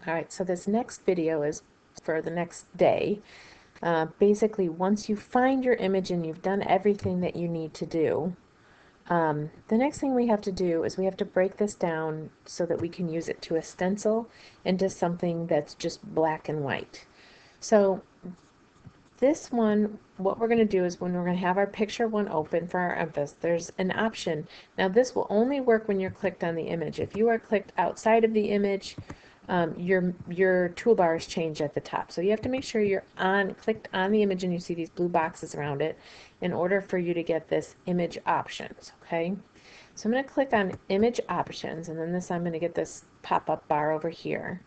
All right, so this next video is for the next day. Basically, once you find your image and you've done everything that you need to do, the next thing we have to do is we have to break this down so that we can use it to a stencil into something that's just black and white. So this one, what we're going to do is when we're going to have our picture one open for our emphasis, there's an option. Now this will only work when you're clicked on the image. If you are clicked outside of the image, your toolbars change at the top. So you have to make sure you're clicked on the image and you see these blue boxes around it in order for you to get this image options, okay? So I'm going to click on image options, and then I'm going to get this pop-up bar over here.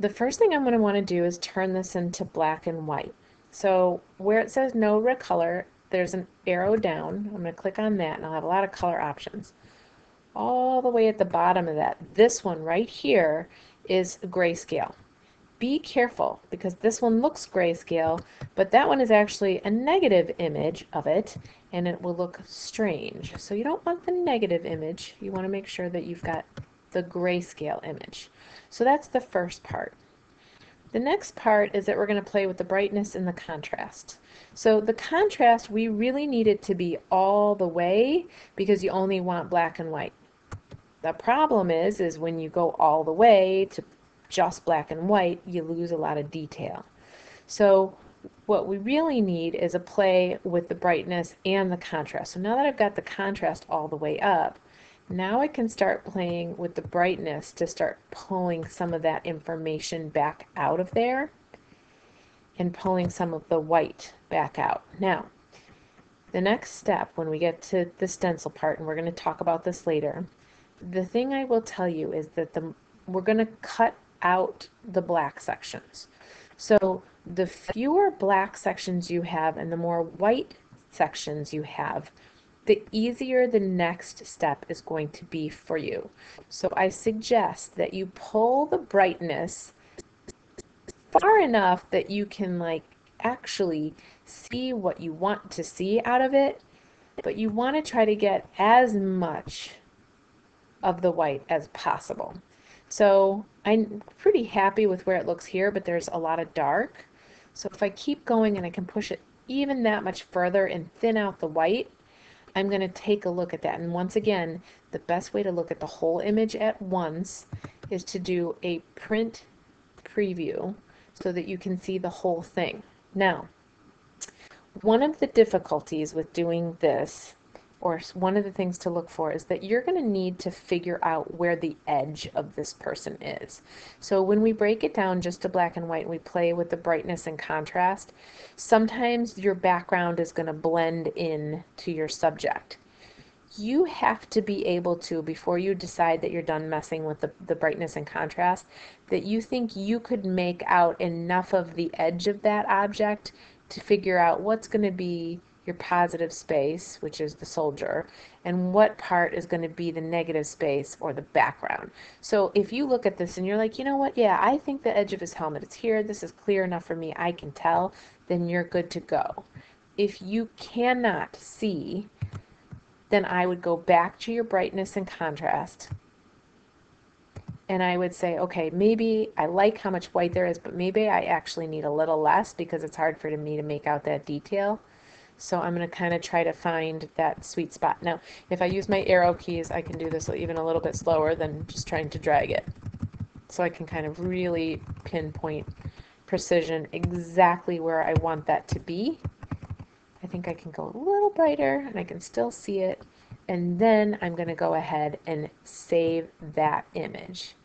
The first thing I'm going to want to do is turn this into black and white. So where it says no recolor, there's an arrow down. I'm going to click on that and I'll have a lot of color options. All the way at the bottom of that, this one right here is grayscale. Be careful because this one looks grayscale, but that one is actually a negative image of it and it will look strange. So you don't want the negative image. You want to make sure that you've got the grayscale image. So that's the first part. The next part is that we're going to play with the brightness and the contrast. So the contrast, we really need it to be all the way because you only want black and white. The problem is when you go all the way to just black and white, you lose a lot of detail. So what we really need is a play with the brightness and the contrast. So now that I've got the contrast all the way up, now I can start playing with the brightness to start pulling some of that information back out of there and pulling some of the white back out. Now, the next step when we get to the stencil part, and we're going to talk about this later, the thing I will tell you is that we're going to cut out the black sections. So the fewer black sections you have and the more white sections you have, the easier the next step is going to be for you. So I suggest that you pull the brightness far enough that you can actually see what you want to see out of it, but you want to try to get as much of the white as possible. So I'm pretty happy with where it looks here, but there's a lot of dark. So if I keep going and I can push it even that much further and thin out the white, I'm going to take a look at that. And once again, the best way to look at the whole image at once is to do a print preview so that you can see the whole thing. Now, one of the difficulties with doing this, or one of the things to look for, is that you're going to need to figure out where the edge of this person is. So when we break it down just to black and white and we play with the brightness and contrast, sometimes your background is going to blend in to your subject. You have to be able to, before you decide that you're done messing with the brightness and contrast, that you think you could make out enough of the edge of that object to figure out what's going to be your positive space, which is the soldier, and what part is going to be the negative space or the background. So if you look at this and you're like, you know what, yeah, I think the edge of his helmet is here, this is clear enough for me, I can tell, then you're good to go. If you cannot see, then I would go back to your brightness and contrast, and I would say, okay, maybe I like how much white there is, but maybe I actually need a little less because it's hard for me to make out that detail. So I'm going to kind of try to find that sweet spot. Now, if I use my arrow keys, I can do this even a little bit slower than just trying to drag it. So I can kind of really pinpoint precision exactly where I want that to be. I think I can go a little brighter and I can still see it. And then I'm going to go ahead and save that image.